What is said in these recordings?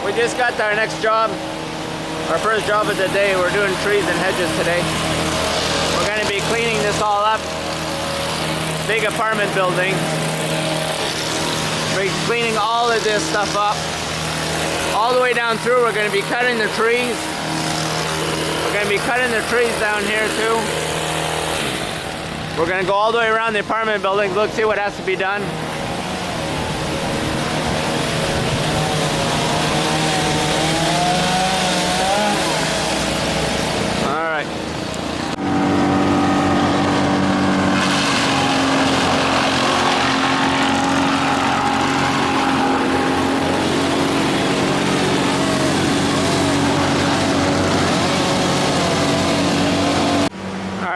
We just got our next job, our first job of the day. We're doing trees and hedges today. We're going to be cleaning this all up. Big apartment building. We're cleaning all of this stuff up. All the way down through, we're going to be cutting the trees. We're going to be cutting the trees down here too. We're going to go all the way around the apartment building. Look, see what has to be done.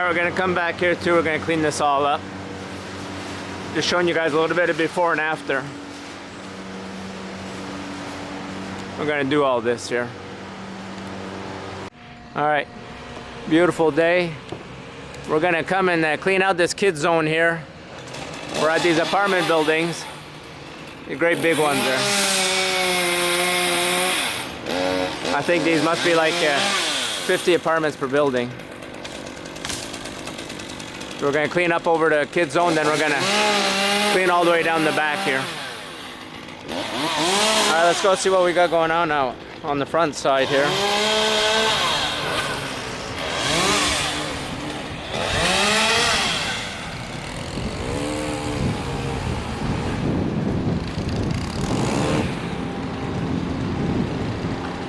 We're going to come back here too. We're going to clean this all up. Just showing you guys a little bit of before and after. We're going to do all this here. Alright, beautiful day. We're going to come and clean out this kids zone here. We're at these apartment buildings. The great big ones there. I think these must be like 50 apartments per building. We're going to clean up over the kids zone, then we're going to clean all the way down the back here. Alright, let's go see what we got going on now on the front side here.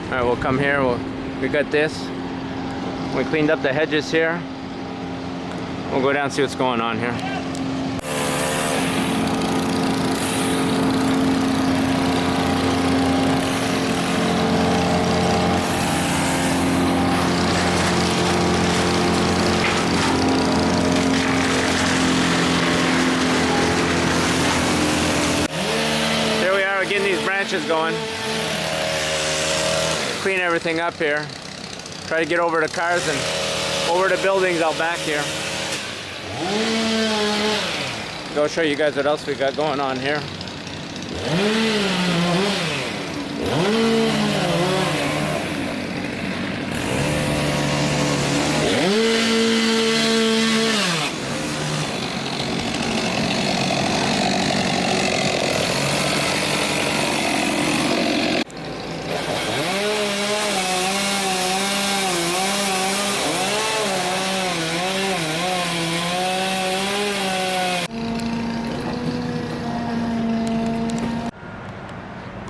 Alright, we'll come here. We got this. We cleaned up the hedges here. We'll go down and see what's going on here. Here we are getting these branches going. Clean everything up here. Try to get over the cars and over the buildings out back here. Go show you guys what else we got going on here.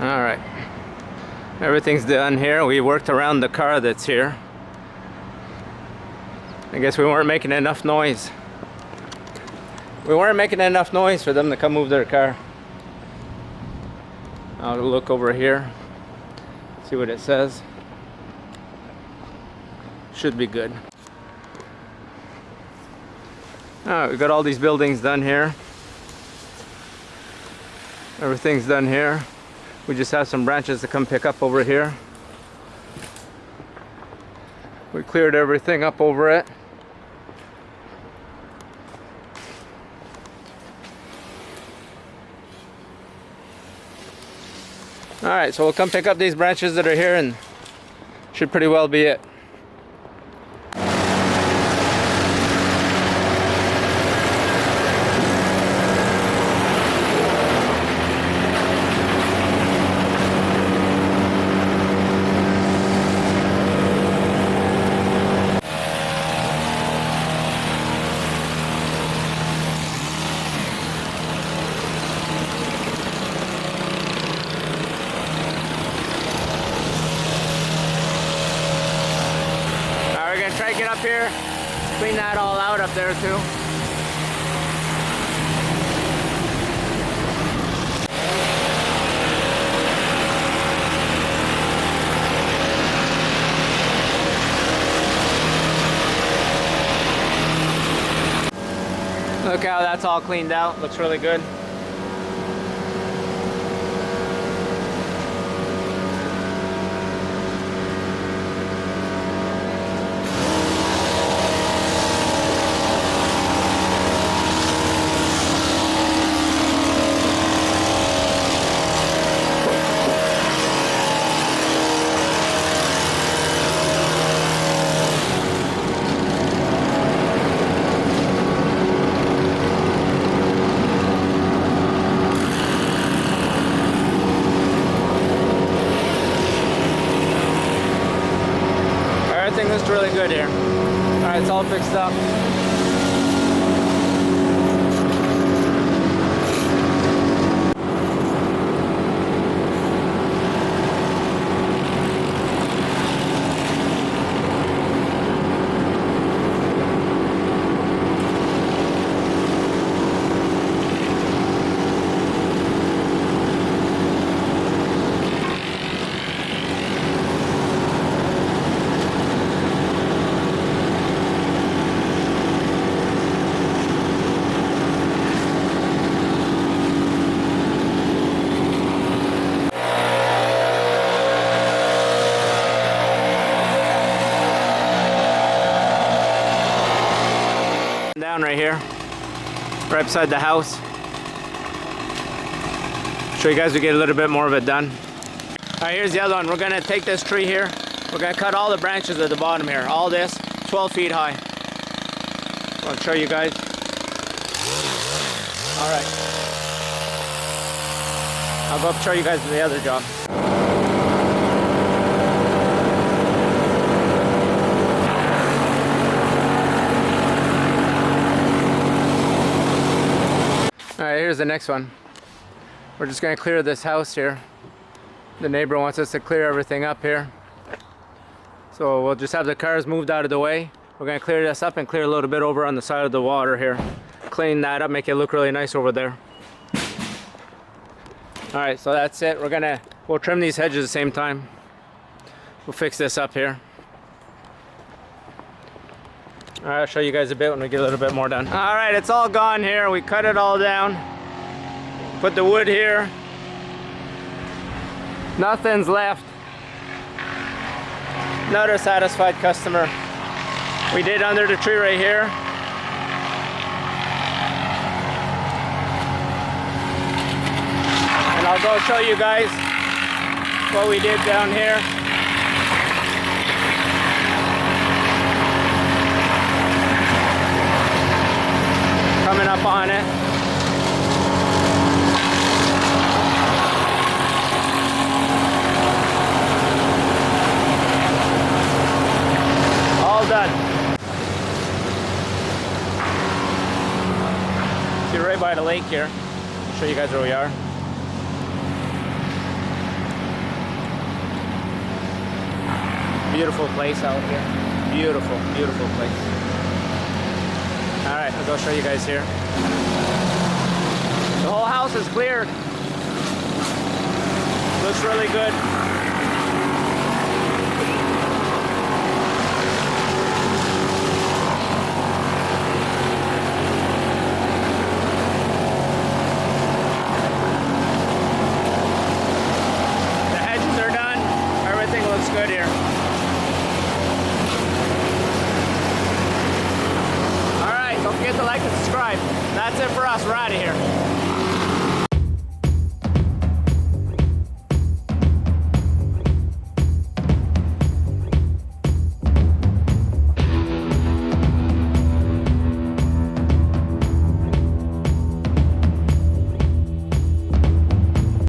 Alright, everything's done here. We worked around the car that's here. I guess we weren't making enough noise. We weren't making enough noise for them to come move their car. I'll look over here, see what it says. Should be good. Alright, we got all these buildings done here. Everything's done here. We just have some branches to come pick up over here. We cleared everything up over it. Alright, so we'll come pick up these branches that are here and should pretty well be it. Try to get up here, clean that all out up there too. Look how that's all cleaned out, looks really good. everything looks really good here. All right, it's all fixed up. Down right here, right beside the house. Show you guys we get a little bit more of it done. All right, here's the other one. We're gonna take this tree here. We're gonna cut all the branches at the bottom here. All this, 12 feet high. I'll show you guys. All right. I'll go up and show you guys the other job. Alright, here's the next one. We're just going to clear this house here. The neighbor wants us to clear everything up here. So we'll just have the cars moved out of the way. We're going to clear this up and clear a little bit over on the side of the water here. Clean that up, make it look really nice over there. Alright, so that's it. We'll trim these hedges at the same time. We'll fix this up here. Alright, I'll show you guys a bit when we get a little bit more done. Alright, it's all gone here. We cut it all down. Put the wood here. Nothing's left. Another satisfied customer. We did under the tree right here. And I'll go show you guys what we did down here. Coming up on it. All done. See, right by the lake here. I'll show you guys where we are. Beautiful place out here. Beautiful, beautiful place. Alright, I'll go show you guys here. The whole house is cleared. Looks really good.